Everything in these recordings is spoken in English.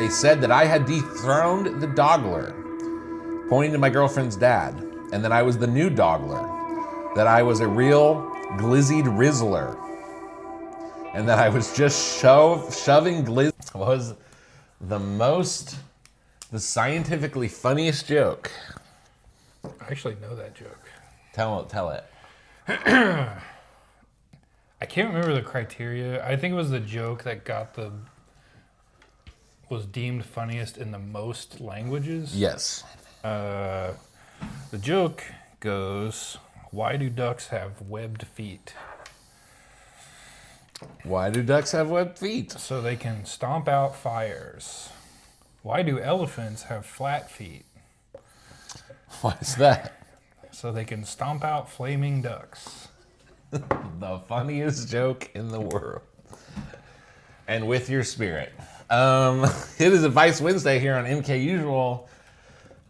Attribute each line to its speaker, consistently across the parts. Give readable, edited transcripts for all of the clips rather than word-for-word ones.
Speaker 1: They said that I had dethroned the Dogler, pointing to my girlfriend's dad, and that I was the new Dogler, that I was a real Glizzied Rizzler, and that I was just shoving Glizzy was the scientifically funniest joke.
Speaker 2: I actually know that joke.
Speaker 1: Tell it.
Speaker 2: I can't remember the criteria. I think it was the joke that was deemed funniest in the most languages.
Speaker 1: Yes.
Speaker 2: The joke goes, why do ducks have webbed feet?
Speaker 1: Why do ducks have webbed feet?
Speaker 2: So they can stomp out fires. Why do elephants have flat feet?
Speaker 1: Why is that?
Speaker 2: So they can stomp out flaming ducks.
Speaker 1: The funniest joke in the world. And with your spirit. It is Advice Wednesday here on MKUSUAL.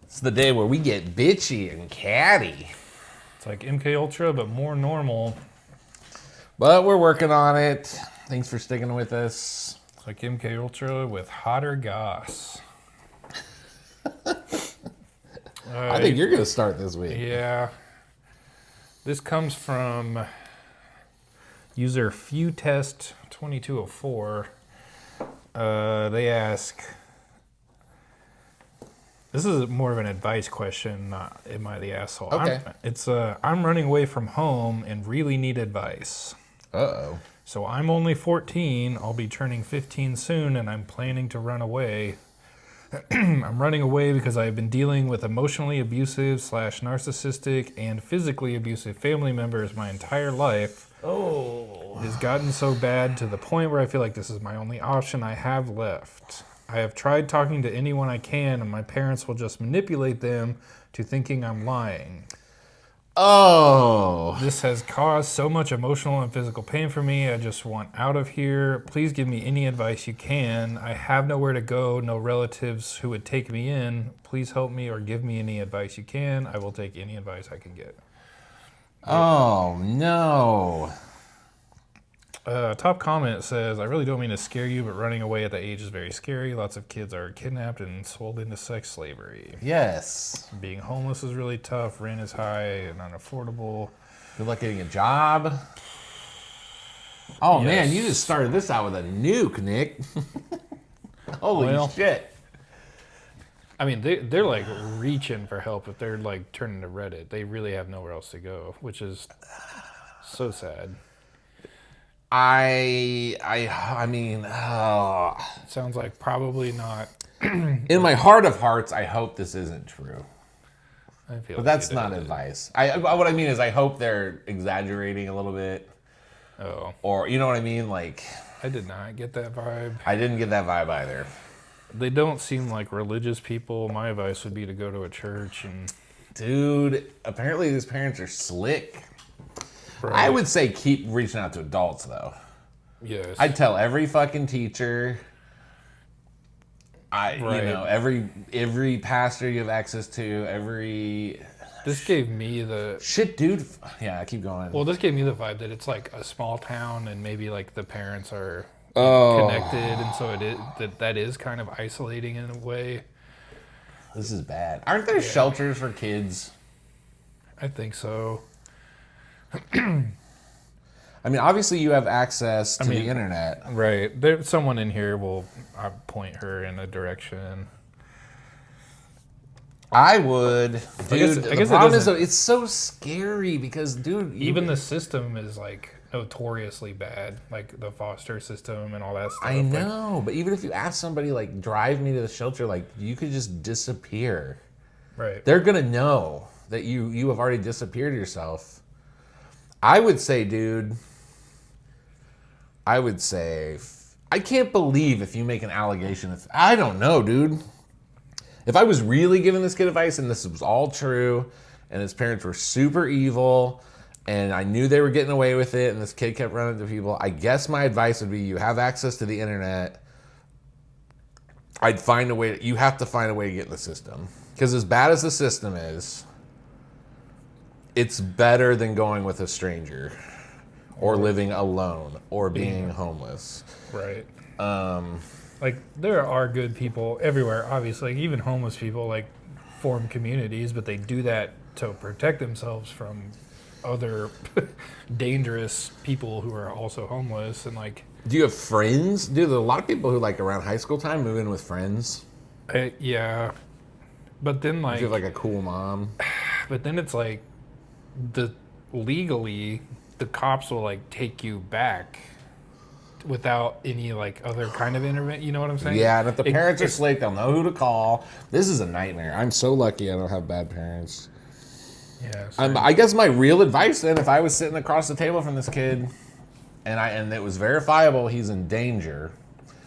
Speaker 1: It's the day where we get bitchy and catty.
Speaker 2: It's like MK Ultra, but more normal.
Speaker 1: But we're working on it. Thanks for sticking with us.
Speaker 2: It's like MK Ultra with hotter goss.
Speaker 1: I think you're going to start this week.
Speaker 2: Yeah. This comes from user FewTest2204. They ask, this is more of an advice question, not am I the asshole?
Speaker 1: Okay.
Speaker 2: I'm running away from home and really need advice.
Speaker 1: Uh-oh.
Speaker 2: So I'm only 14, I'll be turning 15 soon, and I'm planning to run away. I'm running away because I've been dealing with emotionally abusive / narcissistic and physically abusive family members my entire life.
Speaker 1: Oh.
Speaker 2: It has gotten so bad to the point where I feel like this is my only option I have left. I have tried talking to anyone I can, and my parents will just manipulate them to thinking I'm lying.
Speaker 1: Oh.
Speaker 2: This has caused so much emotional and physical pain for me. I just want out of here. Please give me any advice you can. I have nowhere to go, no relatives who would take me in. Please help me or give me any advice you can. I will take any advice I can get.
Speaker 1: Oh, no.
Speaker 2: Top comment says, I really don't mean to scare you, but running away at that age is very scary. Lots of kids are kidnapped and sold into sex slavery.
Speaker 1: Yes.
Speaker 2: Being homeless is really tough. Rent is high and unaffordable.
Speaker 1: Good luck getting a job. Oh,
Speaker 2: Yes.
Speaker 1: man, you just started this out with a nuke, Nick. Holy shit.
Speaker 2: I mean, they're like reaching for help if they're like turning to Reddit. They really have nowhere else to go, which is so sad.
Speaker 1: I mean,
Speaker 2: Sounds like probably not.
Speaker 1: in my heart of hearts, I hope this isn't true.
Speaker 2: I feel
Speaker 1: But
Speaker 2: like
Speaker 1: that's
Speaker 2: it
Speaker 1: not
Speaker 2: is.
Speaker 1: advice. What I mean is I hope they're exaggerating a little bit.
Speaker 2: Oh,
Speaker 1: Or, you know what I mean? Like,
Speaker 2: I did not get that vibe.
Speaker 1: I didn't get that vibe either.
Speaker 2: They don't seem like religious people. My advice would be to go to a church and.
Speaker 1: Dude, apparently these parents are slick.
Speaker 2: Right.
Speaker 1: I would say keep reaching out to adults, though.
Speaker 2: Yes.
Speaker 1: I'd tell every fucking teacher.
Speaker 2: Right.
Speaker 1: You know, every pastor you have access to, every
Speaker 2: This gave me the.
Speaker 1: shit, dude. Yeah, keep going.
Speaker 2: Well, this gave me the vibe that it's like a small town and maybe like the parents are connected, and so it is that is kind of isolating in a way.
Speaker 1: This is bad. Aren't there shelters for kids?
Speaker 2: I think so.
Speaker 1: I mean, obviously you have access to the internet.
Speaker 2: Right. There, someone in here will point her in a direction.
Speaker 1: I would, dude.
Speaker 2: I guess
Speaker 1: the problem is, though, it's so scary because, dude,
Speaker 2: Even the system is like notoriously bad, like the foster system and all that stuff.
Speaker 1: I know, but even if you ask somebody, like, drive me to the shelter, like, you could just disappear.
Speaker 2: Right.
Speaker 1: They're gonna know that you have already disappeared yourself. I would say, dude. I can't believe if you make an allegation. I don't know, dude. If I was really giving this kid advice and this was all true, and his parents were super evil, and I knew they were getting away with it, and this kid kept running to people, I guess my advice would be you have access to the internet. You have to find a way to get in the system. Because as bad as the system is, it's better than going with a stranger or living alone or being homeless.
Speaker 2: Right. like there are good people everywhere, obviously. Like, even homeless people like form communities, but they do that to protect themselves from other dangerous people who are also homeless. And like,
Speaker 1: Do you have friends? Dude, there are a lot of people who like around high school time move in with friends.
Speaker 2: yeah, but then
Speaker 1: Do
Speaker 2: like,
Speaker 1: you have like a cool mom?
Speaker 2: but then it's like legally the cops will like take you back without any like other kind of intervention. You know what I'm saying?
Speaker 1: Yeah, and if the parents are
Speaker 2: it's
Speaker 1: slick, they'll know who to call. This is a nightmare. I'm so lucky I don't have bad parents.
Speaker 2: yeah.
Speaker 1: I guess my real advice then, if I was sitting across the table from this kid, and it was verifiable he's in danger,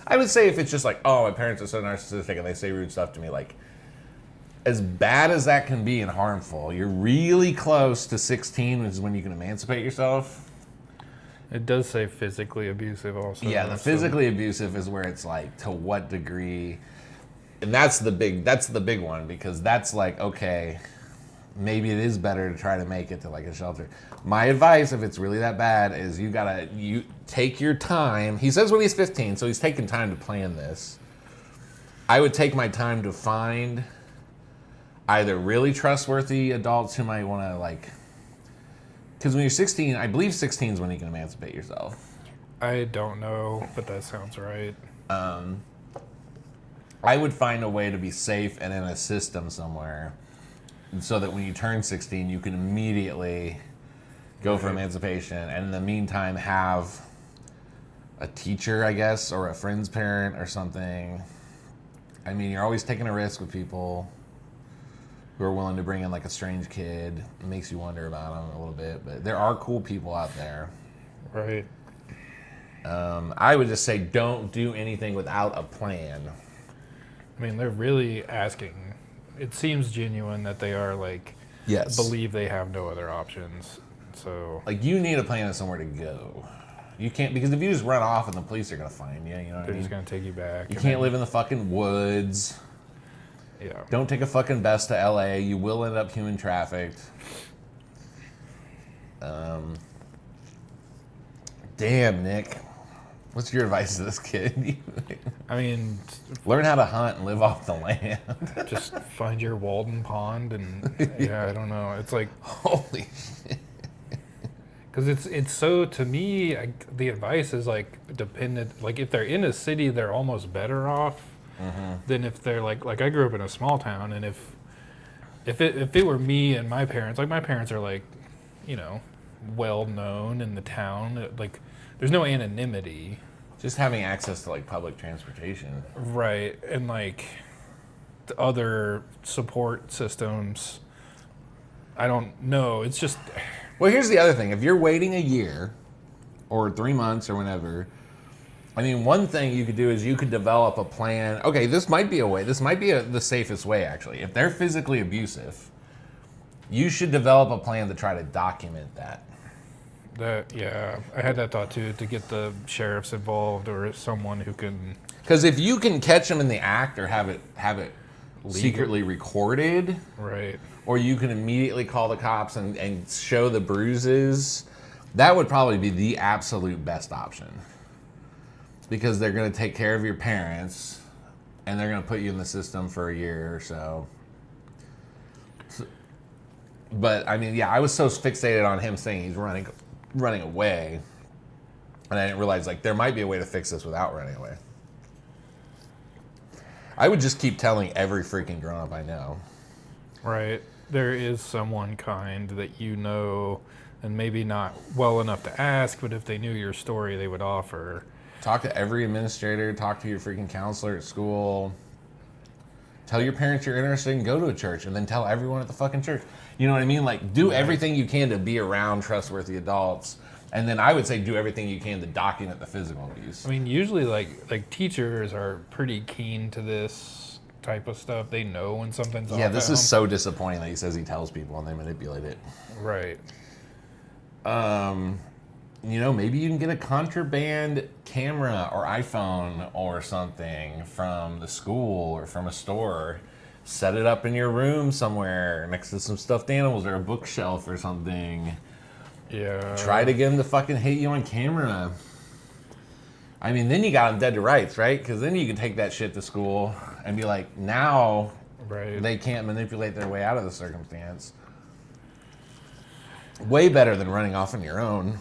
Speaker 1: I would say if it's just like, oh, my parents are so narcissistic and they say rude stuff to me, like, as bad as that can be and harmful, you're really close to 16, which is when you can emancipate yourself.
Speaker 2: It does say physically abusive also.
Speaker 1: Yeah, the physically abusive is where it's like, to what degree? And that's the big one, because that's like, okay, maybe it is better to try to make it to like a shelter. My advice, if it's really that bad, is you take your time. He says when he's 15, so he's taking time to plan this. I would take my time to find either really trustworthy adults who might want to like, because when you're 16, I believe 16 is when you can emancipate yourself.
Speaker 2: I don't know, but that sounds right.
Speaker 1: I would find a way to be safe and in a system somewhere, so that when you turn 16, you can immediately go for emancipation, and in the meantime have a teacher, I guess, or a friend's parent or something. I mean, you're always taking a risk with people who are willing to bring in like a strange kid. It makes you wonder about them a little bit, but there are cool people out there.
Speaker 2: Right.
Speaker 1: I would just say don't do anything without a plan.
Speaker 2: I mean, they're really asking. It seems genuine that they are like,
Speaker 1: Yes.
Speaker 2: believe they have no other options. So
Speaker 1: Like, you need a plan of somewhere to go. You can't, because if you just run off and the police are gonna find you, you know what I
Speaker 2: they're
Speaker 1: mean?
Speaker 2: just gonna take you back.
Speaker 1: You can't live in the fucking woods.
Speaker 2: Yeah.
Speaker 1: Don't take a fucking bus to LA. You will end up human trafficked. Damn, Nick. What's your advice to this kid?
Speaker 2: I mean,
Speaker 1: Learn how to hunt and live off the land.
Speaker 2: just find your Walden Pond and yeah, I don't know. It's like,
Speaker 1: Holy shit.
Speaker 2: because it's so, to me, the advice is like dependent. Like if they're in a city, they're almost better off than if they're like I grew up in a small town, and if it were me and my parents, like my parents are like, you know, well known in the town. Like there's no anonymity.
Speaker 1: Just having access to like public transportation.
Speaker 2: Right, and like the other support systems, I don't know. It's just,
Speaker 1: Well, here's the other thing. If you're waiting a year or 3 months or whenever, I mean, one thing you could do is you could develop a plan. Okay, this might be a way. This might be the safest way, actually. If they're physically abusive, you should develop a plan to try to document that.
Speaker 2: yeah, I had that thought too, to get the sheriffs involved or someone who can.
Speaker 1: Because if you can catch them in the act or have it secretly recorded,
Speaker 2: Right.
Speaker 1: or you can immediately call the cops and show the bruises, that would probably be the absolute best option. Because they're going to take care of your parents, and they're going to put you in the system for a year or so. But I mean, yeah, I was so fixated on him saying he's running away, and I didn't realize like there might be a way to fix this without running away. I would just keep telling every freaking grown-up I know.
Speaker 2: Right. There is someone kind that you know, and maybe not well enough to ask, but if they knew your story, they would offer.
Speaker 1: Talk to every administrator, talk to your freaking counselor at school. Tell your parents you're interested and go to a church, and then tell everyone at the fucking church. You know what I mean? Like, do everything you can to be around trustworthy adults. And then I would say do everything you can to document the physical abuse.
Speaker 2: I mean, usually like teachers are pretty keen to this type of stuff. They know when something's off.
Speaker 1: Yeah, this
Speaker 2: at
Speaker 1: is
Speaker 2: home.
Speaker 1: so disappointing that he says he tells people and they manipulate it.
Speaker 2: Right.
Speaker 1: You know, maybe you can get a contraband camera or iPhone or something from the school or from a store. Set it up in your room somewhere next to some stuffed animals or a bookshelf or something.
Speaker 2: Yeah.
Speaker 1: Try to get him to fucking hit you on camera. I mean, then you got them dead to rights, right? Because then you can take that shit to school and be like, now they can't manipulate their way out of the circumstance. Way better than running off on your own.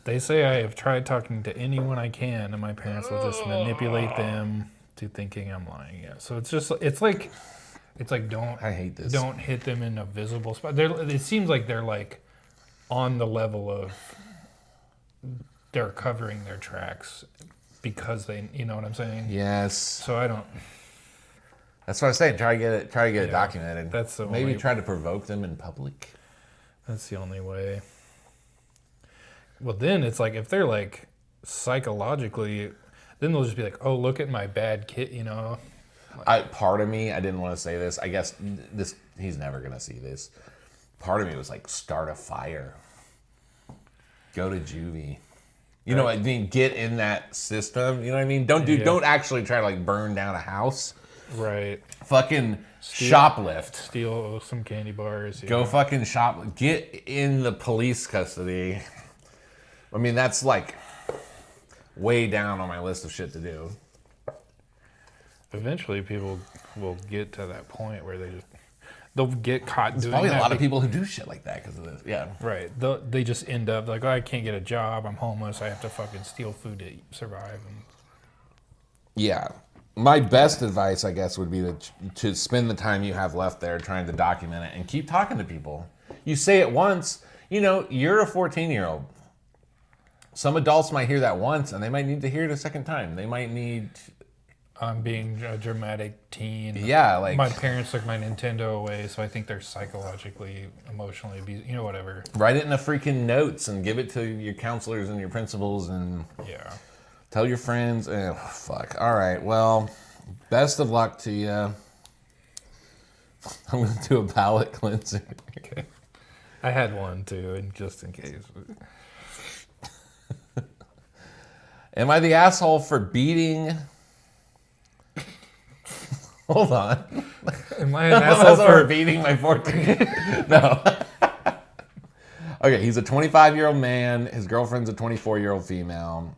Speaker 2: They say I have tried talking to anyone I can, and my parents will just manipulate them to thinking I'm lying. Yeah. So it's like don't.
Speaker 1: I hate this.
Speaker 2: Don't hit them in a visible spot. It seems like they're like on the level of they're covering their tracks because they, you know what I'm saying?
Speaker 1: Yes.
Speaker 2: So I don't.
Speaker 1: That's what I was saying. Try to get it documented.
Speaker 2: That's the
Speaker 1: maybe
Speaker 2: only,
Speaker 1: try to provoke them in public.
Speaker 2: That's the only way. Well, then it's like if they're like psychologically, then they'll just be like, "Oh, look at my bad kid," you know.
Speaker 1: Part of me, I didn't want to say this. I guess he's never gonna see this. Part of me was like, start a fire. Go to juvie. You know what I mean? Get in that system. You know what I mean? Don't actually try to like burn down a house.
Speaker 2: Right.
Speaker 1: Fucking shoplift.
Speaker 2: Steal some candy bars.
Speaker 1: Go fucking get in the police custody. I mean, that's like way down on my list of shit to do.
Speaker 2: Eventually, people will get to that point where they'll get caught doing that.
Speaker 1: There's probably a lot of people who do shit like that because of this. Yeah.
Speaker 2: Right. They just end up like, oh, I can't get a job. I'm homeless. I have to fucking steal food to survive.
Speaker 1: Yeah. My best advice, I guess, would be to spend the time you have left there trying to document it and keep talking to people. You say it once, you know, you're a 14-year-old. Some adults might hear that once, and they might need to hear it a second time. They might need...
Speaker 2: I'm being a dramatic teen.
Speaker 1: Yeah, like...
Speaker 2: My parents took my Nintendo away, so I think they're psychologically, emotionally abused. You know, whatever.
Speaker 1: Write it in a freaking notes and give it to your counselors and your principals and...
Speaker 2: Yeah.
Speaker 1: Tell your friends. Oh, fuck. All right, well, best of luck to you. I'm going to do a palate cleanser.
Speaker 2: Okay. I had one, too, and just in case...
Speaker 1: Am I the asshole for beating... Hold on.
Speaker 2: Am I an asshole for
Speaker 1: beating my 14? No. Okay, he's a 25-year-old man. His girlfriend's a 24-year-old female.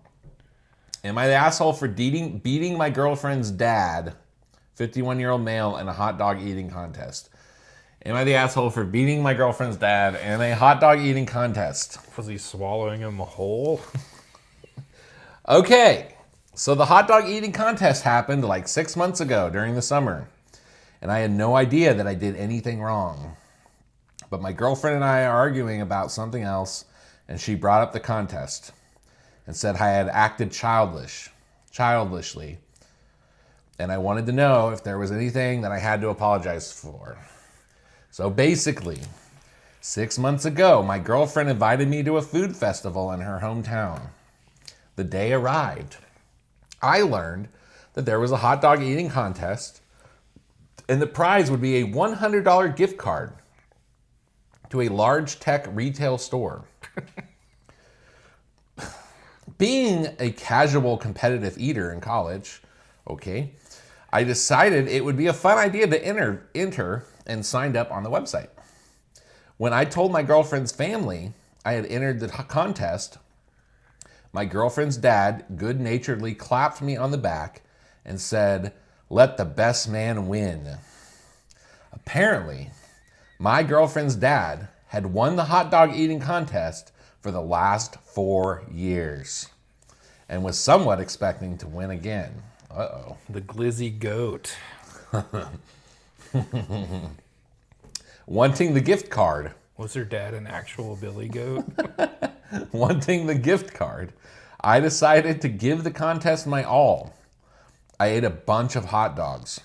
Speaker 1: Am I the asshole for beating my girlfriend's dad, 51-year-old male, in a hot dog eating contest? Am I the asshole for beating my girlfriend's dad in a hot dog eating contest?
Speaker 2: Was he swallowing him whole?
Speaker 1: Okay, so the hot dog eating contest happened like 6 months ago during the summer, and I had no idea that I did anything wrong. But my girlfriend and I are arguing about something else, and she brought up the contest and said I had acted childishly, and I wanted to know if there was anything that I had to apologize for. So basically, 6 months ago, my girlfriend invited me to a food festival in her hometown. The day arrived. I learned that there was a hot dog eating contest, and the prize would be a $100 gift card to a large tech retail store. Being a casual competitive eater in college, okay, I decided it would be a fun idea to enter and signed up on the website. When I told my girlfriend's family I had entered the contest, my girlfriend's dad good-naturedly clapped me on the back and said, "Let the best man win." Apparently, my girlfriend's dad had won the hot dog eating contest for the last 4 years and was somewhat expecting to win again. Uh-oh.
Speaker 2: The Glizzy goat.
Speaker 1: Wanting the gift card.
Speaker 2: Was her dad an actual Billy goat?
Speaker 1: Wanting the gift card, I decided to give the contest my all. I ate a bunch of hot dogs.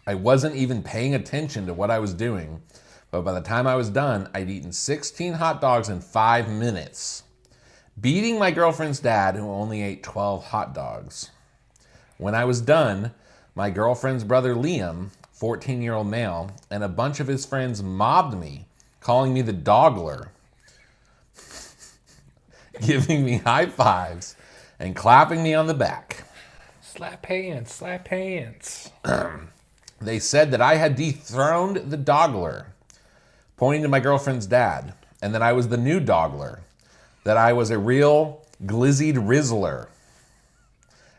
Speaker 1: I wasn't even paying attention to what I was doing, but by the time I was done, I'd eaten 16 hot dogs in 5 minutes, beating my girlfriend's dad, who only ate 12 hot dogs. When I was done, my girlfriend's brother Liam, 14-year-old male, and a bunch of his friends mobbed me, calling me the Dogler, giving me high fives and clapping me on the back.
Speaker 2: Slap hands, slap hands.
Speaker 1: They said that I had dethroned the Dogler, pointing to my girlfriend's dad, and that I was the new Dogler. that I was a real glizzied Rizzler.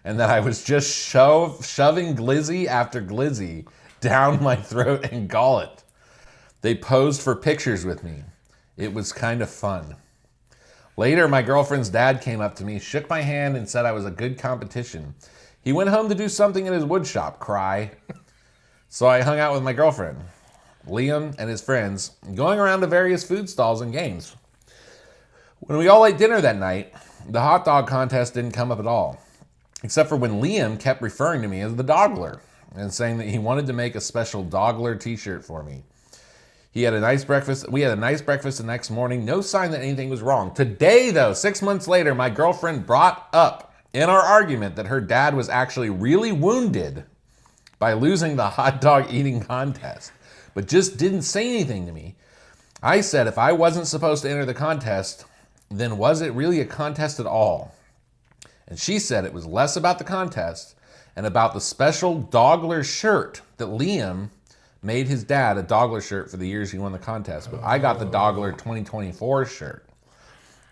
Speaker 1: And that I was just shoving glizzy after glizzy down my throat and gullet. They posed for pictures with me. It was kind of fun. Later, my girlfriend's dad came up to me, shook my hand, and said I was a good competition. He went home to do something in his wood shop, cry. So I hung out with my girlfriend, Liam, and his friends, going around to various food stalls and games. When we all ate dinner that night, the hot dog contest didn't come up at all. Except for when Liam kept referring to me as the Dogler and saying that he wanted to make a special Dogler t-shirt for me. We had a nice breakfast the next morning. No sign that anything was wrong. Today, though, 6 months later, my girlfriend brought up in our argument that her dad was actually really wounded by losing the hot dog eating contest, but just didn't say anything to me. I said if I wasn't supposed to enter the contest, then was it really a contest at all? And she said it was less about the contest and about the special Dogler shirt that Liam made his dad a Dogler shirt for the years he won the contest. But I got the Dogler 2024 shirt.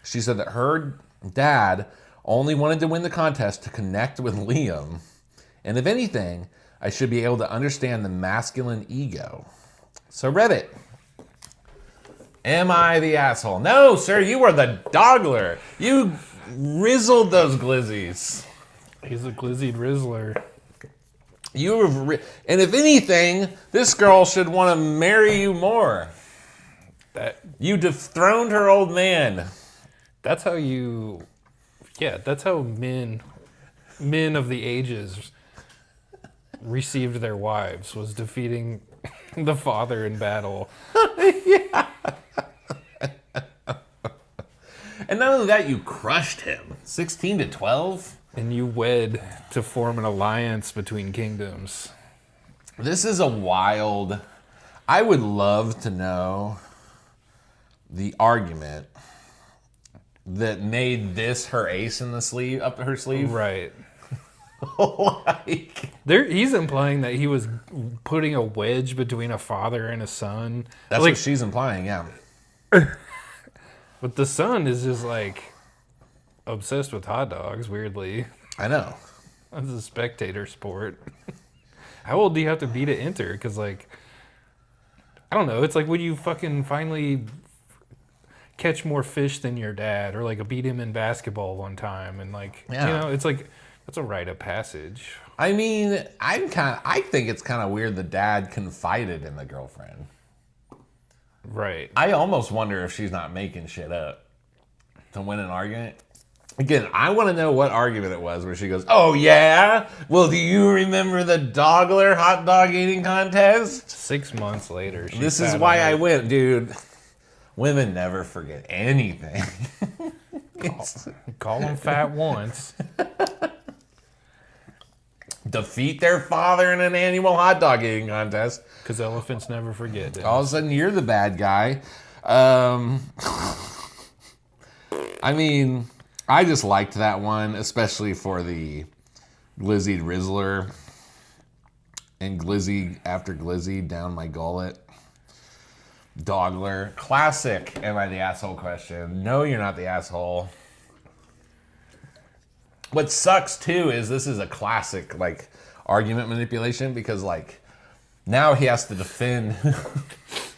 Speaker 1: She said that her dad only wanted to win the contest to connect with Liam. And if anything, I should be able to understand the masculine ego. So Reddit, am I the asshole? No, sir, you are the Dogler. You rizzled those glizzies.
Speaker 2: He's a glizzied Rizzler.
Speaker 1: And if anything, this girl should want to marry you more. You dethroned her old man.
Speaker 2: That's how that's how men of the ages received their wives, was defeating the father in battle.
Speaker 1: Yeah. And not only that, you crushed him. 16-12.
Speaker 2: And you wed to form an alliance between kingdoms.
Speaker 1: This is a wild... I would love to know the argument that made this her ace in the sleeve, up her sleeve.
Speaker 2: Right.
Speaker 1: Like...
Speaker 2: He's implying that he was putting a wedge between a father and a son.
Speaker 1: That's what she's implying, yeah.
Speaker 2: But the son is just like obsessed with hot dogs, weirdly.
Speaker 1: I know.
Speaker 2: That's a spectator sport. How old do you have to be to enter? Because, like, I don't know. It's like when you fucking finally catch more fish than your dad, or like beat him in basketball one time, and like, you know, it's like that's a rite of passage.
Speaker 1: I mean, I think it's kind of weird the dad confided in the girlfriend.
Speaker 2: Right.
Speaker 1: I almost wonder if she's not making shit up to win an argument. Again, I want to know what argument it was where she goes, oh yeah? Well, do you remember the Dogler hot dog eating contest?
Speaker 2: 6 months later.
Speaker 1: This is why I went, dude. Women never forget anything.
Speaker 2: Call them fat once.
Speaker 1: Defeat their father in an annual hot dog eating contest.
Speaker 2: Because elephants never forget. Dennis.
Speaker 1: All of a sudden, you're the bad guy. I mean, I just liked that one, especially for the glizzied Rizzler and glizzy after glizzy down my gullet. Dogler. Classic am I the asshole question. No, you're not the asshole. What sucks too is this is a classic like argument manipulation because like now he has to defend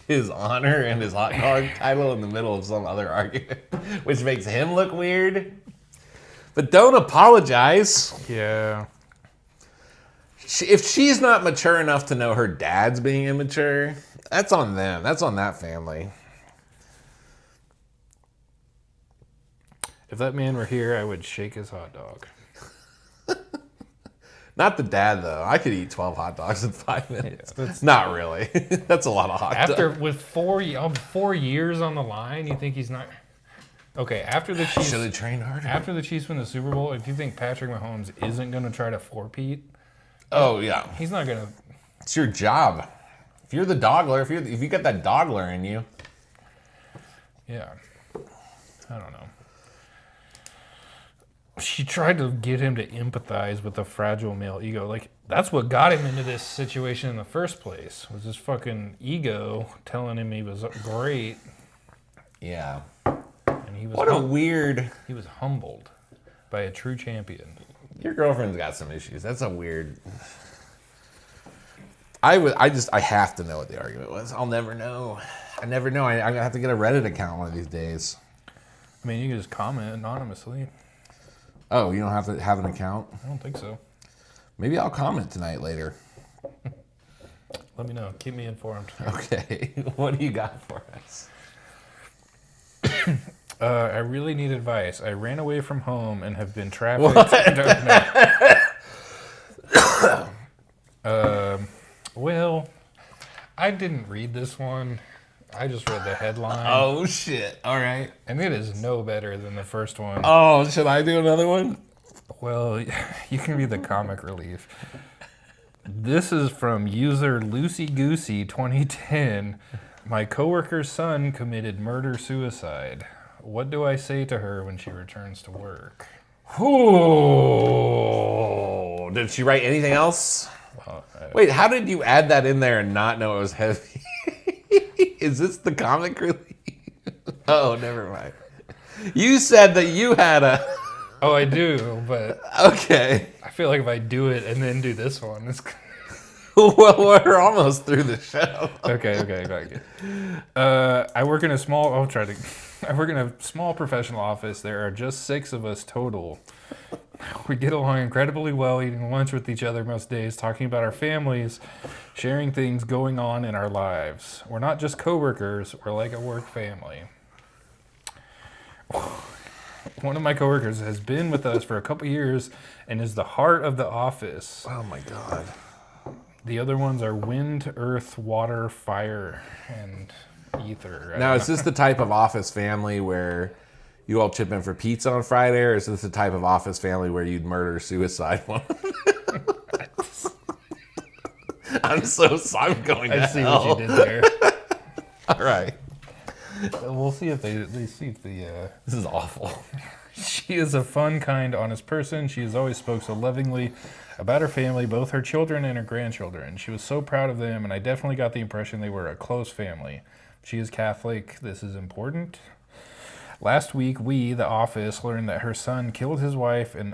Speaker 1: his honor and his hot dog title in the middle of some other argument, which makes him look weird. But don't apologize.
Speaker 2: Yeah.
Speaker 1: If she's not mature enough to know her dad's being immature, that's on them. That's on that family.
Speaker 2: If that man were here, I would shake his hot dog.
Speaker 1: Not the dad, though. I could eat 12 hot dogs in 5 minutes. Yeah, not really. That's a lot of hot dogs.
Speaker 2: With 4 years on the line, you think he's not... Okay, after the Chiefs...
Speaker 1: Should have trained harder.
Speaker 2: After the Chiefs win the Super Bowl, if you think Patrick Mahomes isn't going to try to four-peat...
Speaker 1: Oh, yeah.
Speaker 2: He's not going to...
Speaker 1: It's your job. If you're the Dogler, if you got that Dogler in you...
Speaker 2: Yeah. I don't know. She tried to get him to empathize with the fragile male ego. Like, that's what got him into this situation in the first place, was his fucking ego telling him he was great.
Speaker 1: Yeah.
Speaker 2: And He was
Speaker 1: What a weird...
Speaker 2: He was humbled by a true champion.
Speaker 1: Your girlfriend's got some issues. That's a weird... I have to know what the argument was. I'll never know. I never know. I'm gonna have to get a Reddit account one of these days.
Speaker 2: I mean, you can just comment anonymously.
Speaker 1: Oh, you don't have to have an account?
Speaker 2: I don't think so.
Speaker 1: Maybe I'll comment tonight later.
Speaker 2: Let me know. Keep me informed.
Speaker 1: Okay. What do you got for us?
Speaker 2: I really need advice. I ran away from home and have been trafficked. Well, I didn't read this one. I just read the headline.
Speaker 1: Oh, shit. All right.
Speaker 2: And it is no better than the first one.
Speaker 1: Oh, should I do another one?
Speaker 2: Well, you can read the comic relief. This is from user Lucy Goosey 2010. My coworker's son committed murder-suicide. What do I say to her when she returns to work?
Speaker 1: Ooh. Did she write anything else?
Speaker 2: Well,
Speaker 1: Wait, how did you add that in there and not know it was heavy? Is this the comic relief? Oh, never mind. You said that you had a...
Speaker 2: Oh, I do, but
Speaker 1: Okay.
Speaker 2: I feel like if I do it and then do this one, it's...
Speaker 1: Well, we're almost through the show.
Speaker 2: Okay, got it. I work in a small... I work in a small professional office. There are just 6 of us total. We get along incredibly well, eating lunch with each other most days, talking about our families, sharing things going on in our lives. We're not just coworkers, we're like a work family. One of my coworkers has been with us for a couple years and is the heart of the office.
Speaker 1: Oh, my God.
Speaker 2: The other ones are wind, earth, water, fire, and ether.
Speaker 1: Now, is this the type of office family where you all chip in for pizza on Friday, or is this the type of office family where you'd murder-suicide one? I'm going to
Speaker 2: I see
Speaker 1: hell.
Speaker 2: what you did there.
Speaker 1: All right.
Speaker 2: We'll see if they see if the...
Speaker 1: This is awful.
Speaker 2: She is a fun, kind, honest person. She has always spoke so lovingly about her family, both her children and her grandchildren. She was so proud of them, and I definitely got the impression they were a close family. She is Catholic. This is important. Last week, we, the office, learned that her son killed his wife and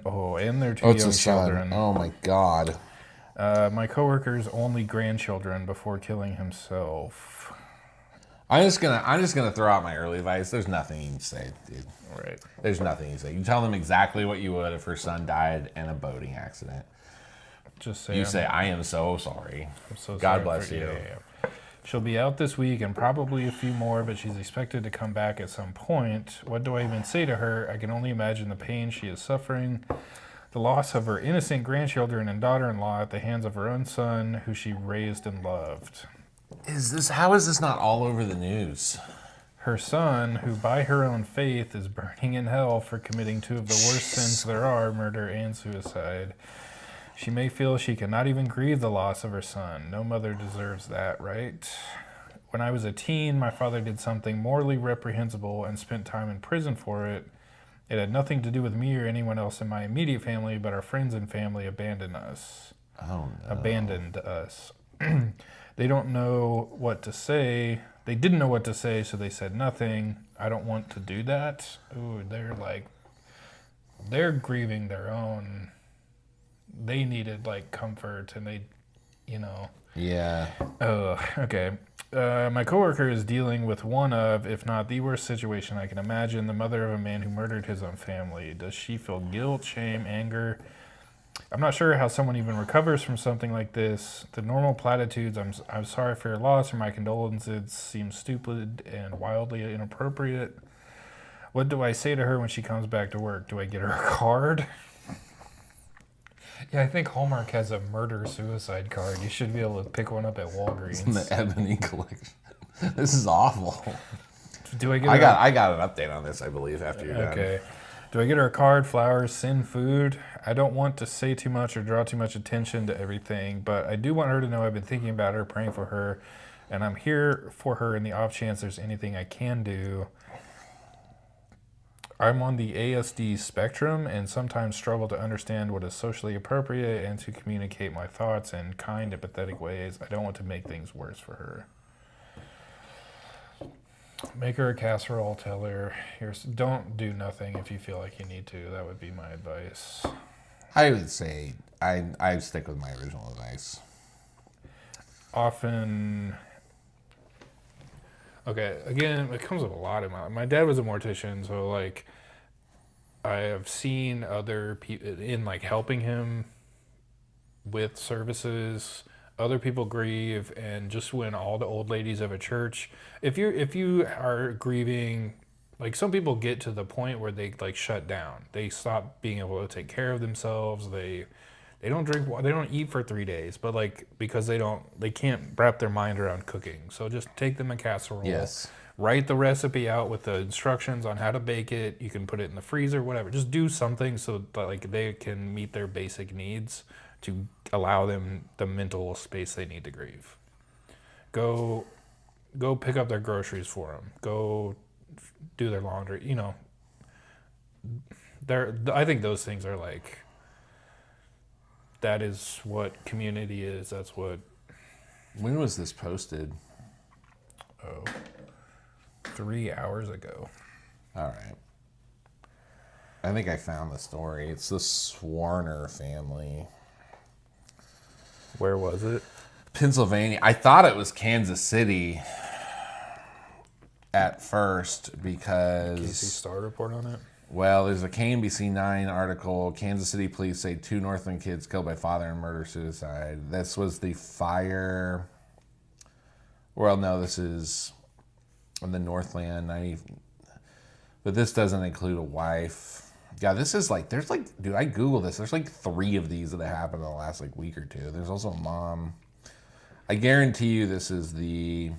Speaker 2: their 2 young children.
Speaker 1: Oh, my God.
Speaker 2: My coworker's only grandchildren before killing himself.
Speaker 1: I'm just gonna throw out my early advice. There's nothing you can say, dude.
Speaker 2: Right.
Speaker 1: There's nothing you can say. You tell them exactly what you would if her son died in a boating accident.
Speaker 2: Just say
Speaker 1: You say, I am so sorry.
Speaker 2: I'm so
Speaker 1: God
Speaker 2: sorry
Speaker 1: bless
Speaker 2: for-
Speaker 1: you.
Speaker 2: yeah. She'll be out this week and probably a few more, but she's expected to come back at some point. What do I even say to her? I can only imagine the pain she is suffering. The loss of her innocent grandchildren and daughter-in-law at the hands of her own son, who she raised and loved.
Speaker 1: How is this not all over the news?
Speaker 2: Her son, who by her own faith is burning in hell for committing 2 of the worst sins there are, murder and suicide. She may feel she cannot even grieve the loss of her son. No mother deserves that, right? When I was a teen, my father did something morally reprehensible and spent time in prison for it. It had nothing to do with me or anyone else in my immediate family, but our friends and family abandoned us.
Speaker 1: Oh, no.
Speaker 2: Abandoned us. They don't know what to say. They didn't know what to say, so they said nothing. I don't want to do that. Ooh, they're grieving their own. They needed comfort, and
Speaker 1: Yeah.
Speaker 2: Oh, okay. My coworker is dealing with one of, if not the worst situation I can imagine, the mother of a man who murdered his own family. Does she feel guilt, shame, anger? I'm not sure how someone even recovers from something like this. The normal platitudes, I'm sorry for your loss or my condolences, seem stupid and wildly inappropriate. What do I say to her when she comes back to work? Do I get her a card? Yeah, I think Hallmark has a murder-suicide card. You should be able to pick one up at Walgreens.
Speaker 1: In the Ebony collection. This is awful.
Speaker 2: Do I get
Speaker 1: I got an update on this, I believe, after you're done.
Speaker 2: Okay. Do I get her a card, flowers, send food? I don't want to say too much or draw too much attention to everything, but I do want her to know I've been thinking about her, praying for her, and I'm here for her in the off chance there's anything I can do. I'm on the ASD spectrum and sometimes struggle to understand what is socially appropriate and to communicate my thoughts in kind, empathetic ways. I don't want to make things worse for her. Make her a casserole. Tell her, don't do nothing if you feel like you need to. That would be my advice.
Speaker 1: I would say I'd stick with my original advice.
Speaker 2: Often, okay, again, it comes with a lot of my dad was a mortician, so like I have seen other people in like helping him with services. Other people grieve, and just when all the old ladies of a church, if you are grieving, like some people get to the point where they like shut down. They stop being able to take care of themselves. They don't drink water, they don't eat for 3 days, but like because they can't wrap their mind around cooking. So just take them a casserole.
Speaker 1: Yes.
Speaker 2: Write the recipe out with the instructions on how to bake it. You can put it in the freezer, whatever. Just do something so that like they can meet their basic needs to allow them the mental space they need to grieve. Go pick up their groceries for them. Go do their laundry. You know, I think those things are like, that is what community is. That's what.
Speaker 1: When was this posted?
Speaker 2: 3 hours ago.
Speaker 1: All right. I think I found the story. It's the Swarner family.
Speaker 2: Where was it?
Speaker 1: Pennsylvania. I thought it was Kansas City at first because...
Speaker 2: KC Star report on it?
Speaker 1: Well, there's a KNBC 9 article. Kansas City police say 2 Northland kids killed by father in murder-suicide. This was the fire... Well, no, this is in the Northland 90... But this doesn't include a wife. Yeah, this is like... There's like... Dude, I Googled this. There's like 3 of these that have happened in the last like week or 2. There's also a mom... I guarantee you this is the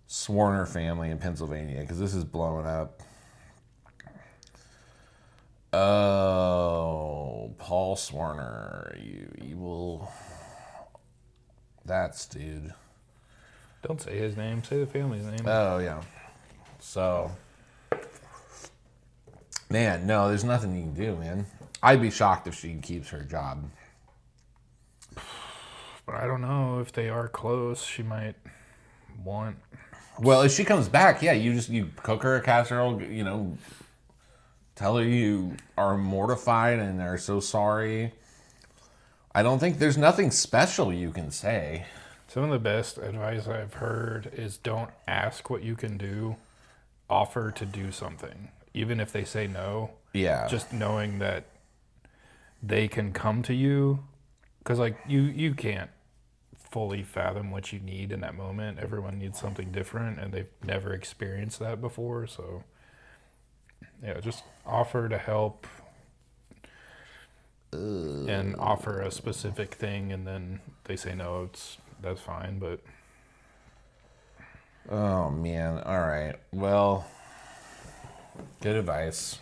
Speaker 1: Swarner family in Pennsylvania because this is blowing up. Oh, Paul Swarner, you evil. That's dude.
Speaker 2: Don't say his name. Say the family's name.
Speaker 1: Oh, yeah. So, man, no, there's nothing you can do, man. I'd be shocked if she keeps her job.
Speaker 2: But I don't know if they are close. She might want.
Speaker 1: Well, if she comes back, yeah, you cook her a casserole, you know, tell her you are mortified and are so sorry. I don't think there's nothing special you can say.
Speaker 2: Some of the best advice I've heard is don't ask what you can do. Offer to do something. Even if they say no.
Speaker 1: Yeah.
Speaker 2: Just knowing that they can come to you. Because, like, you can't fully fathom what you need in that moment. Everyone needs something different, and they've never experienced that before. So, yeah, just offer to help and offer a specific thing, and then they say no, that's fine, but...
Speaker 1: Oh, man. All right. Well, good advice.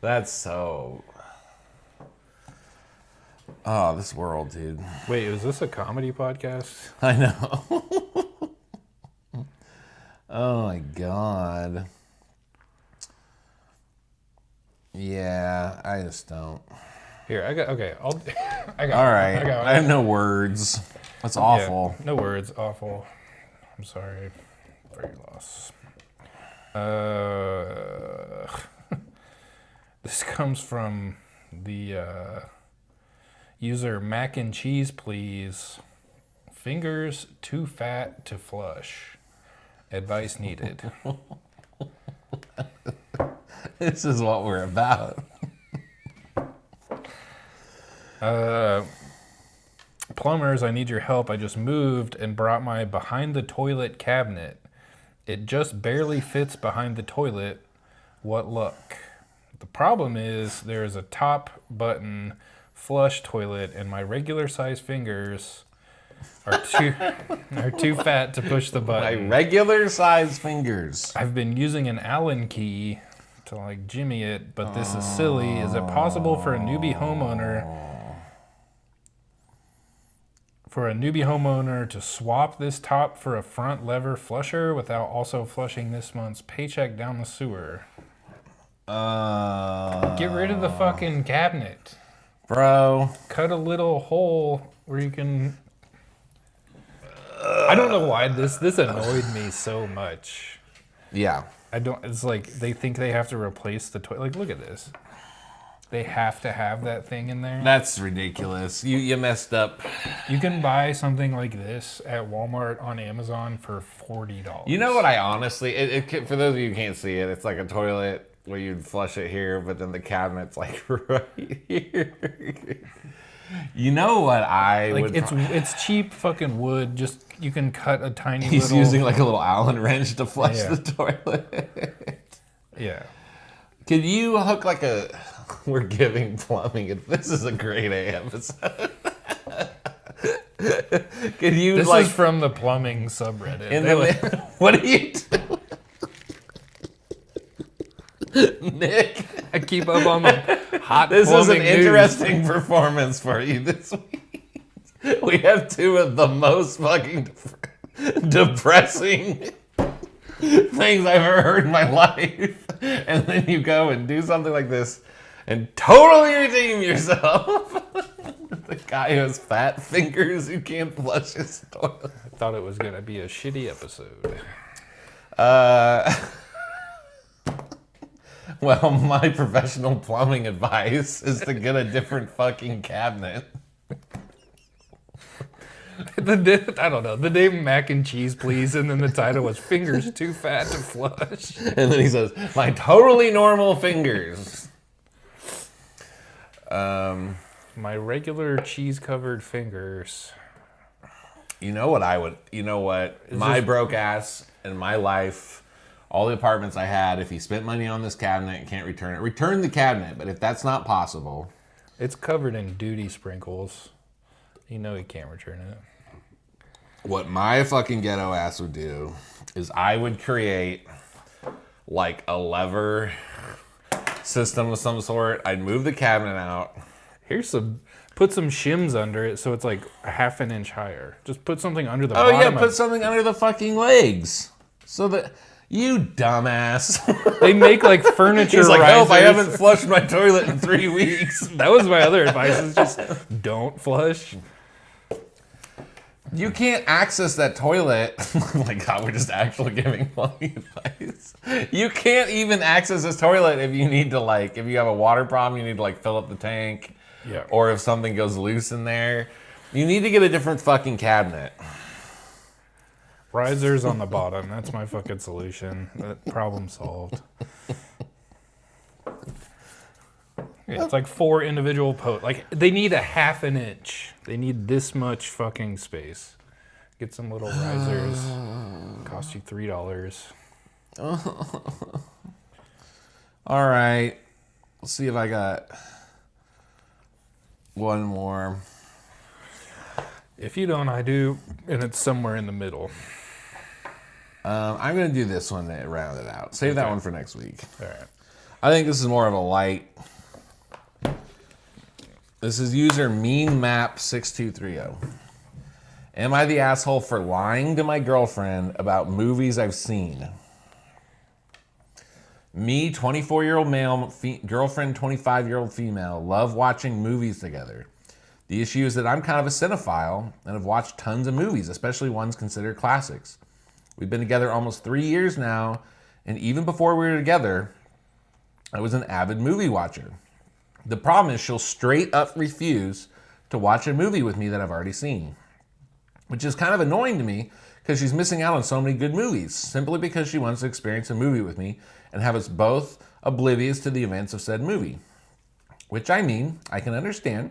Speaker 1: That's so... Oh, this world, dude.
Speaker 2: Wait, is this a comedy podcast?
Speaker 1: I know. Oh, my God. Yeah, I just don't.
Speaker 2: Here, I got
Speaker 1: All right. I have no words. That's awful.
Speaker 2: Yeah, no words. Awful. I'm sorry for your loss. This comes from the user Mac and Cheese, please. Fingers too fat to flush. Advice needed.
Speaker 1: This is what we're about.
Speaker 2: Plumbers, I need your help. I just moved and brought my behind the toilet cabinet. It just barely fits behind the toilet. What luck? The problem is there's a top button flush toilet and my regular size fingers are too fat to push the button.
Speaker 1: My regular size fingers.
Speaker 2: I've been using an Allen key to like jimmy it, but this is silly. Is it possible for a newbie homeowner to swap this top for a front lever flusher without also flushing this month's paycheck down the sewer? Get rid of the fucking cabinet.
Speaker 1: Bro.
Speaker 2: Cut a little hole where you can... I don't know why this annoyed me so much.
Speaker 1: Yeah.
Speaker 2: It's like they think they have to replace the toilet. Like, look at this. They have to have that thing in there.
Speaker 1: That's ridiculous. You messed up.
Speaker 2: You can buy something like this at Walmart on Amazon for $40.
Speaker 1: You know what I honestly... for those of you who can't see it, it's like a toilet where you'd flush it here, but then the cabinet's like right here. You know what I
Speaker 2: like
Speaker 1: would...
Speaker 2: it's cheap fucking wood. Just you can cut a tiny
Speaker 1: He's
Speaker 2: little...
Speaker 1: using like a little Allen wrench to flush the toilet.
Speaker 2: Yeah.
Speaker 1: Could you hook like a... We're giving plumbing. This is a grade A episode. Could you
Speaker 2: This
Speaker 1: like...
Speaker 2: is from the plumbing subreddit.
Speaker 1: What are you doing? Nick,
Speaker 2: I keep up on the hot
Speaker 1: this is an
Speaker 2: plumbing news.
Speaker 1: interesting performance for you this week. We have two of the most fucking depressing things I've ever heard in my life. And then you go and do something like this and totally redeem yourself. The guy who has fat fingers who can't flush his toilet.
Speaker 2: I thought it was going to be a shitty episode.
Speaker 1: Well, my professional plumbing advice is to get a different fucking cabinet.
Speaker 2: I don't know. The name Mac and Cheese, please, and then the title was Fingers Too Fat to Flush.
Speaker 1: And then he says, my totally normal fingers.
Speaker 2: My regular cheese-covered fingers.
Speaker 1: You know what? My broke ass in my life, all the apartments I had, if he spent money on this cabinet and can't return it, return the cabinet. But if that's not possible...
Speaker 2: It's covered in duty sprinkles. You know he can't return it.
Speaker 1: What my fucking ghetto ass would do is I would create like a lever system of some sort. I'd move the cabinet out.
Speaker 2: Put some shims under it so it's like a half an inch higher. Just put something under the
Speaker 1: Oh
Speaker 2: bottom.
Speaker 1: yeah, put something under the fucking legs. So that... You dumbass.
Speaker 2: They make like furniture
Speaker 1: He's like,
Speaker 2: risers.
Speaker 1: help, I haven't flushed my toilet in 3 weeks.
Speaker 2: That was my other advice, is just don't flush.
Speaker 1: You can't access that toilet. Oh my God, we're just actually giving plumbing advice. You can't even access this toilet if you need to if you have a water problem, you need to fill up the tank.
Speaker 2: Yeah.
Speaker 1: Or if something goes loose in there. You need to get a different fucking cabinet.
Speaker 2: Risers on the bottom. That's my fucking solution. Problem solved. Yeah, it's like 4 individual posts. Like, they need a half an inch. They need this much fucking space. Get some little risers. Cost you $3.
Speaker 1: All right. Let's see if I got one more.
Speaker 2: If you don't, I do, and it's somewhere in the middle.
Speaker 1: I'm going to do this one to round it out. Save that one for next week.
Speaker 2: All right.
Speaker 1: I think this is more of a light. This is user meanmap6230. Am I the asshole for lying to my girlfriend about movies I've seen? Me, 24-year-old male, girlfriend, 25-year-old female, love watching movies together. The issue is that I'm kind of a cinephile and have watched tons of movies, especially ones considered classics. We've been together almost 3 years now, and even before we were together, I was an avid movie watcher. The problem is she'll straight up refuse to watch a movie with me that I've already seen, which is kind of annoying to me because she's missing out on so many good movies simply because she wants to experience a movie with me and have us both oblivious to the events of said movie. Which I can understand.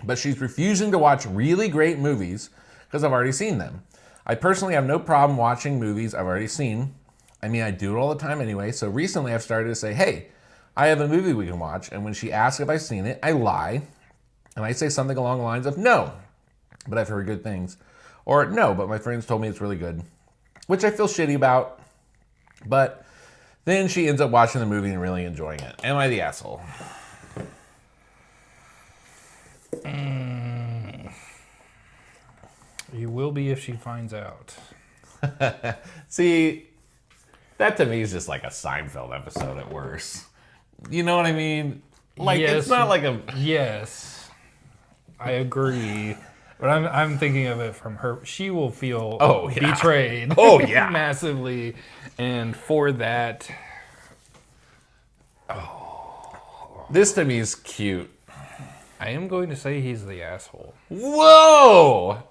Speaker 1: But she's refusing to watch really great movies because I've already seen them. I personally have no problem watching movies I've already seen. I do it all the time anyway, so recently I've started to say, hey, I have a movie we can watch, and when she asks if I've seen it, I lie, and I say something along the lines of, no, but I've heard good things. Or, no, but my friends told me it's really good, which I feel shitty about, but then she ends up watching the movie and really enjoying it. Am I the asshole?
Speaker 2: You will be if she finds out.
Speaker 1: See, that to me is just like a Seinfeld episode at worst. You know what I mean? Like,
Speaker 2: yes,
Speaker 1: it's not like a...
Speaker 2: Yes, I agree. But I'm thinking of it from her. She will feel betrayed.
Speaker 1: Oh, yeah.
Speaker 2: Massively. And for that...
Speaker 1: This to me is cute.
Speaker 2: I am going to say he's the asshole.
Speaker 1: Whoa!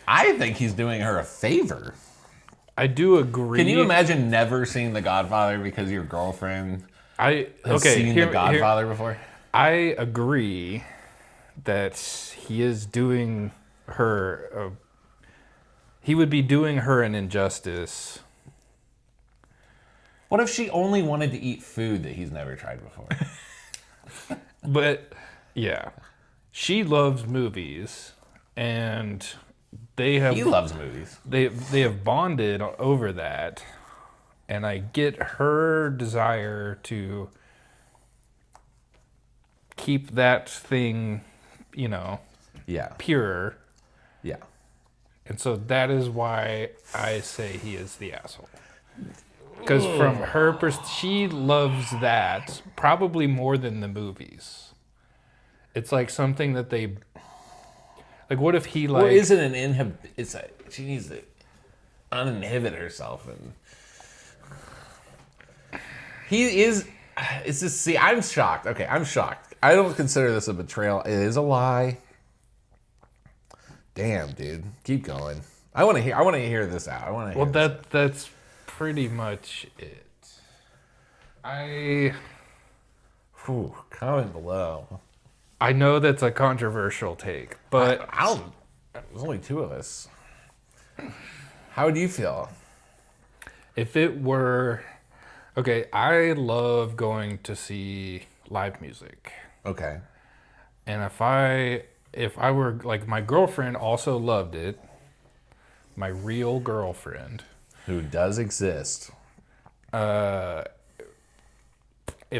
Speaker 1: I think he's doing her a favor.
Speaker 2: I do agree.
Speaker 1: Can you imagine never seeing The Godfather because your girlfriend has seen The Godfather before?
Speaker 2: I agree that he is doing her... he would be doing her an injustice.
Speaker 1: What if she only wanted to eat food that he's never tried before?
Speaker 2: But, yeah. She loves movies, and they have...
Speaker 1: He loves movies.
Speaker 2: They have bonded over that, and I get her desire to keep that thing,
Speaker 1: Yeah.
Speaker 2: pure.
Speaker 1: Yeah.
Speaker 2: And so that is why I say he is the asshole. Because from her she loves that probably more than the movies. It's like something that they... Like, what if he like...
Speaker 1: Or is it an she needs to uninhibit herself. And he is... It's just... See, I'm shocked. Okay, I'm shocked. I don't consider this a betrayal. It is a lie. Damn, dude. Keep going. I want to hear this out. I want to hear
Speaker 2: that's pretty much it.
Speaker 1: Comment below.
Speaker 2: I know that's a controversial take, but
Speaker 1: I don't... There's only two of us. How do you feel?
Speaker 2: if it were... Okay, I love going to see live music.
Speaker 1: Okay.
Speaker 2: And if I were... Like, my girlfriend also loved it. My real girlfriend.
Speaker 1: Who does exist.
Speaker 2: If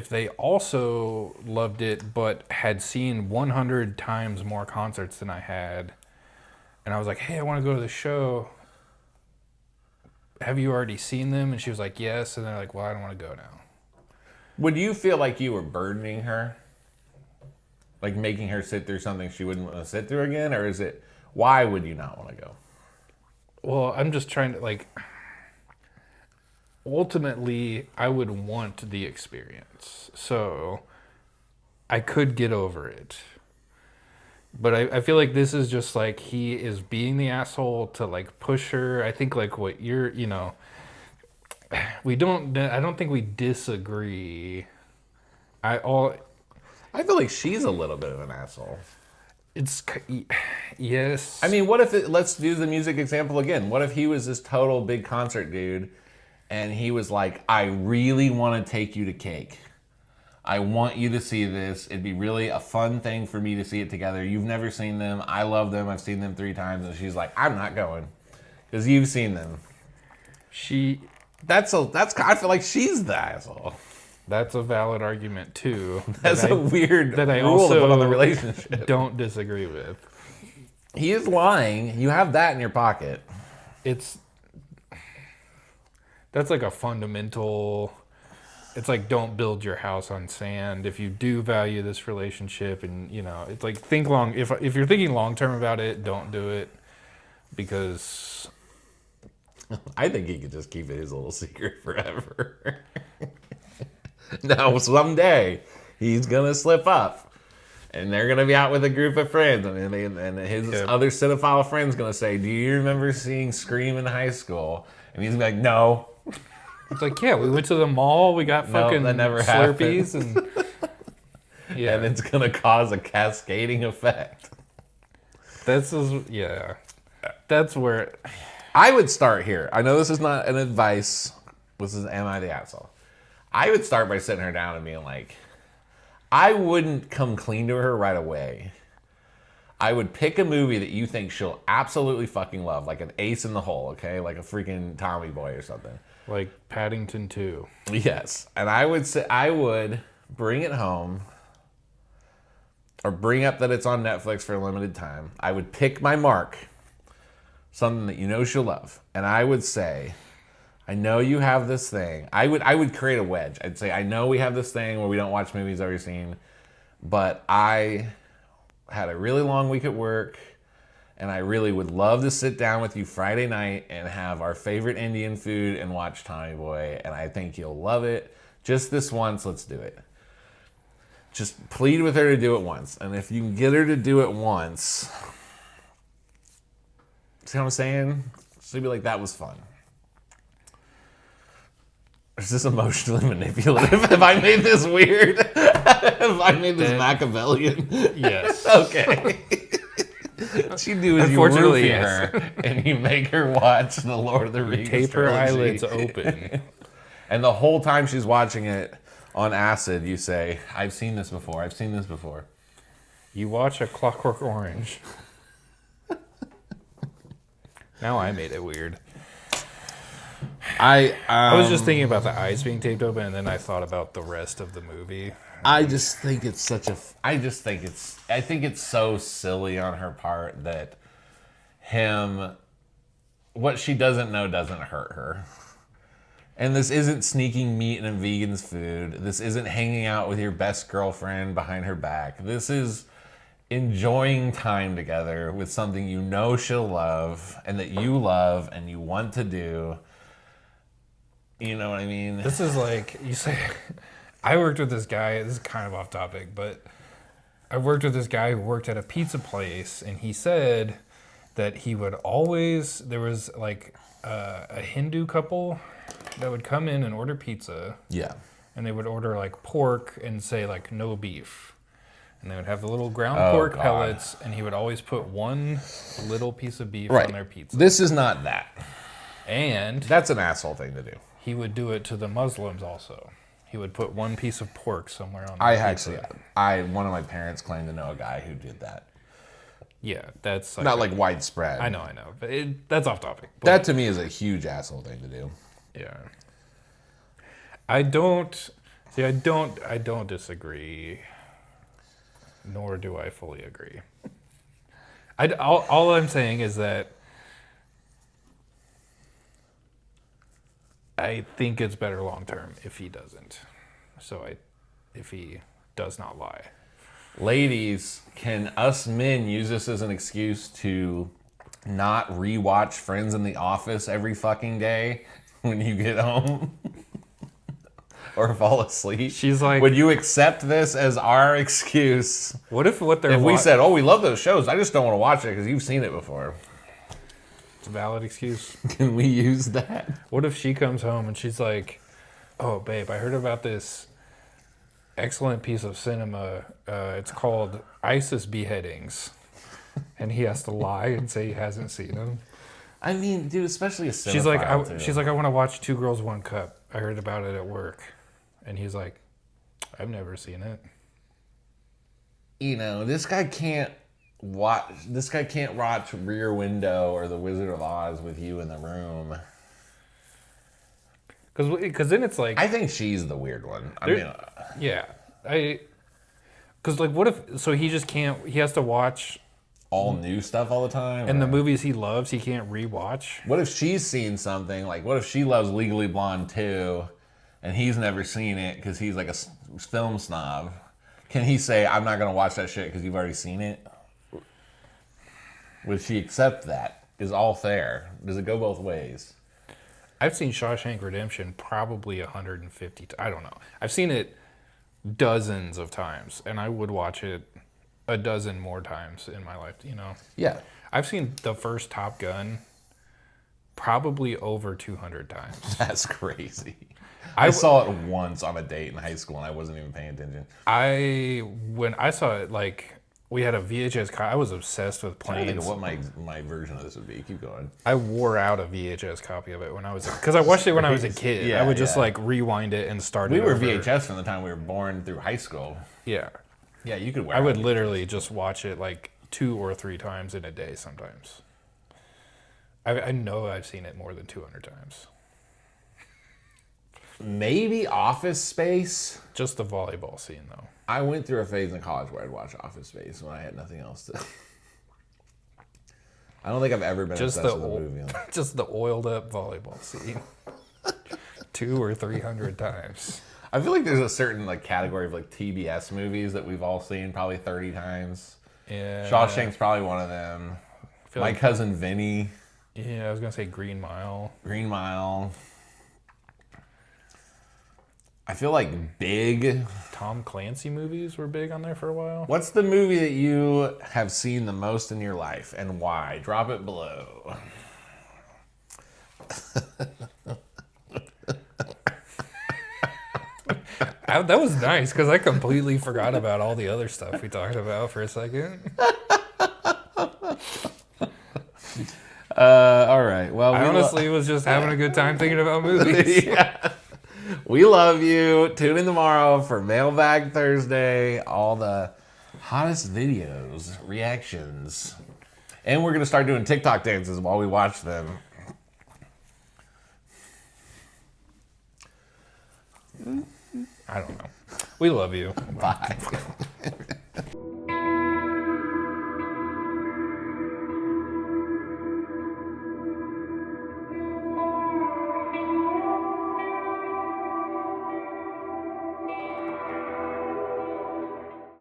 Speaker 2: they also loved it but had seen 100 times more concerts than I had, and I was like, hey, I want to go to the show. Have you already seen them? And she was like, yes. And they're like, well, I don't want to go now.
Speaker 1: Would you feel like you were burdening her? Like making her sit through something she wouldn't want to sit through again? Or is it, why would you not want to go?
Speaker 2: Well, I'm just trying to, like... Ultimately, I would want the experience. So, I could get over it. But I feel like this is just like he is being the asshole to like push her. I think like what you're, I don't think we disagree. I
Speaker 1: feel like she's a little bit of an asshole.
Speaker 2: Yes.
Speaker 1: I mean, what if let's do the music example again. What if he was this total big concert dude and he was like, I really want to take you to Cake. I want you to see this. It'd be really a fun thing for me to see it together. You've never seen them. I love them. I've seen them 3 times. And she's like, I'm not going because you've seen them. I feel like she's the asshole.
Speaker 2: That's a valid argument too.
Speaker 1: That's a weird
Speaker 2: that I
Speaker 1: rule
Speaker 2: also
Speaker 1: to put on the relationship.
Speaker 2: Don't disagree with.
Speaker 1: He is lying. You have that in your pocket.
Speaker 2: That's like a fundamental... It's like, don't build your house on sand. If you do value this relationship and, it's like, think long. If you're thinking long-term about it, don't do it because...
Speaker 1: I think he could just keep it his little secret forever. Now, someday, he's going to slip up. And they're going to be out with a group of friends. And his other cinephile friend's going to say, do you remember seeing Scream in high school? And he's going to be like, no.
Speaker 2: It's like, yeah, we went to the mall. We got fucking
Speaker 1: that never
Speaker 2: Slurpees.
Speaker 1: Happened.
Speaker 2: And, yeah.
Speaker 1: And it's going to cause a cascading effect.
Speaker 2: That's where...
Speaker 1: I would start here. I know this is not an advice. This is, am I the asshole? I would start by sitting her down and being like, I wouldn't come clean to her right away. I would pick a movie that you think she'll absolutely fucking love, like an Ace in the Hole, okay? Like a freaking Tommy Boy or something.
Speaker 2: Like Paddington 2.
Speaker 1: Yes. And I would bring it home or bring up that it's on Netflix for a limited time. I would pick my mark, something that you know she'll love. And I would say, I know you have this thing. I would create a wedge. I'd say, I know we have this thing where we don't watch movies I've already seen, but I had a really long week at work, and I really would love to sit down with you Friday night and have our favorite Indian food and watch Tommy Boy, and I think you'll love it. Just this once, let's do it. Just plead with her to do it once. And if you can get her to do it once, see what I'm saying? She'll be like, that was fun. Is this emotionally manipulative? Have I made this weird? Have I made this Machiavellian?
Speaker 2: Yes.
Speaker 1: Okay. She do is you
Speaker 2: Unfortunately,
Speaker 1: roofie her and you make her watch the Lord of the Rings
Speaker 2: Tape her
Speaker 1: trilogy.
Speaker 2: eyelids open.
Speaker 1: And the whole time she's watching it on acid, you say, I've seen this before. I've seen this before.
Speaker 2: You watch A Clockwork Orange. Now I made it weird.
Speaker 1: I
Speaker 2: was just thinking about the eyes being taped open, and then I thought about the rest of the movie.
Speaker 1: I just think it's such a. I think it's so silly on her part that what she doesn't know doesn't hurt her. And this isn't sneaking meat in a vegan's food. This isn't hanging out with your best girlfriend behind her back. This is enjoying time together with something you know she'll love and that you love and you want to do. You know what I mean?
Speaker 2: This is like, you say, I worked with this guy, this is kind of off topic, but I worked with this guy who worked at a pizza place, and he said that he would always, there was like a Hindu couple that would come in and order pizza.
Speaker 1: Yeah.
Speaker 2: And they would order like pork and say like no beef. And they would have the little ground
Speaker 1: Oh,
Speaker 2: pork
Speaker 1: God.
Speaker 2: pellets, and he would always put one little piece of beef
Speaker 1: Right.
Speaker 2: on their pizza.
Speaker 1: This is not that.
Speaker 2: And
Speaker 1: That's an asshole thing to do.
Speaker 2: he would do it to the Muslims also. He would put one piece of pork somewhere on the pizza.
Speaker 1: One of my parents claimed to know a guy who did that.
Speaker 2: Yeah, that's like
Speaker 1: Not like widespread.
Speaker 2: I know, but that's off topic. But
Speaker 1: That to me is a huge asshole thing to do.
Speaker 2: yeah, I don't disagree, nor do I fully agree. All I'm saying is that I think it's better long term if he doesn't. If he does not lie.
Speaker 1: Ladies, can us men use this as an excuse to not rewatch Friends in the Office every fucking day when you get home? Or fall asleep?
Speaker 2: She's like,
Speaker 1: would you accept this as our excuse?
Speaker 2: What if what they're
Speaker 1: If we said, oh, we love those shows, I just don't want to watch it because you've seen it before.
Speaker 2: It's a valid excuse.
Speaker 1: Can we use that?
Speaker 2: What if she comes home and she's like, oh, babe, I heard about this excellent piece of cinema. It's called ISIS Beheadings. And he has to lie and say he hasn't seen them.
Speaker 1: I mean, dude, especially a cinephile,
Speaker 2: She's like, I want to watch Two Girls, One Cup. I heard about it at work. And he's like, I've never seen it.
Speaker 1: You know, this guy can't watch Rear Window or The Wizard of Oz with you in the room.
Speaker 2: Because then it's like,
Speaker 1: I think she's the weird one.
Speaker 2: yeah, because like, what if? So he just can't. He has to watch
Speaker 1: all new stuff all the time.
Speaker 2: And the movies he loves, he can't rewatch.
Speaker 1: What if she's seen something like? What if she loves Legally Blonde 2, and he's never seen it because he's like a film snob? Can he say, I'm not going to watch that shit because you've already seen it? Would she accept that? Is all fair? Does it go both ways?
Speaker 2: I've seen Shawshank Redemption probably 150 I don't know. I've seen it dozens of times, and I would watch it a dozen more times in my life, you know?
Speaker 1: Yeah.
Speaker 2: I've seen the first Top Gun probably over 200 times.
Speaker 1: That's crazy. I saw it once on a date in high school, and I wasn't even paying attention.
Speaker 2: When I saw it, like, we had a VHS copy. I was obsessed with planes.
Speaker 1: I think of what my version of this would be. Keep going.
Speaker 2: I wore out a VHS copy of it when I was, because I watched it when I was a kid.
Speaker 1: Yeah,
Speaker 2: I would just like rewind it and start it.
Speaker 1: We were
Speaker 2: over.
Speaker 1: VHS from the time we were born through high school.
Speaker 2: Yeah.
Speaker 1: Yeah, you could wear
Speaker 2: I would literally just watch it like 2 or 3 times in a day sometimes. I know I've seen it more than 200 times.
Speaker 1: Maybe Office Space.
Speaker 2: Just the volleyball scene, though.
Speaker 1: I went through a phase in college where I'd watch Office Space when I had nothing else to. I don't think I've ever been obsessed with a movie.
Speaker 2: Just the oiled up volleyball scene. 200 or 300 times.
Speaker 1: I feel like there's a certain like category of like TBS movies that we've all seen probably 30 times.
Speaker 2: Yeah.
Speaker 1: Shawshank's probably one of them. My Cousin Vinny.
Speaker 2: Yeah, I was gonna say Green Mile.
Speaker 1: Green Mile. I feel like big.
Speaker 2: Tom Clancy movies were big on there for a while.
Speaker 1: What's the movie that you have seen the most in your life and why? Drop it below.
Speaker 2: That was nice because I completely forgot about all the other stuff we talked about for a second.
Speaker 1: All right. Well,
Speaker 2: I honestly was just having a good time thinking about movies.
Speaker 1: Yeah. We love you. Tune in tomorrow for Mailbag Thursday. All the hottest videos, reactions. And we're going to start doing TikTok dances while we watch them.
Speaker 2: I don't know. We love you.
Speaker 1: Bye.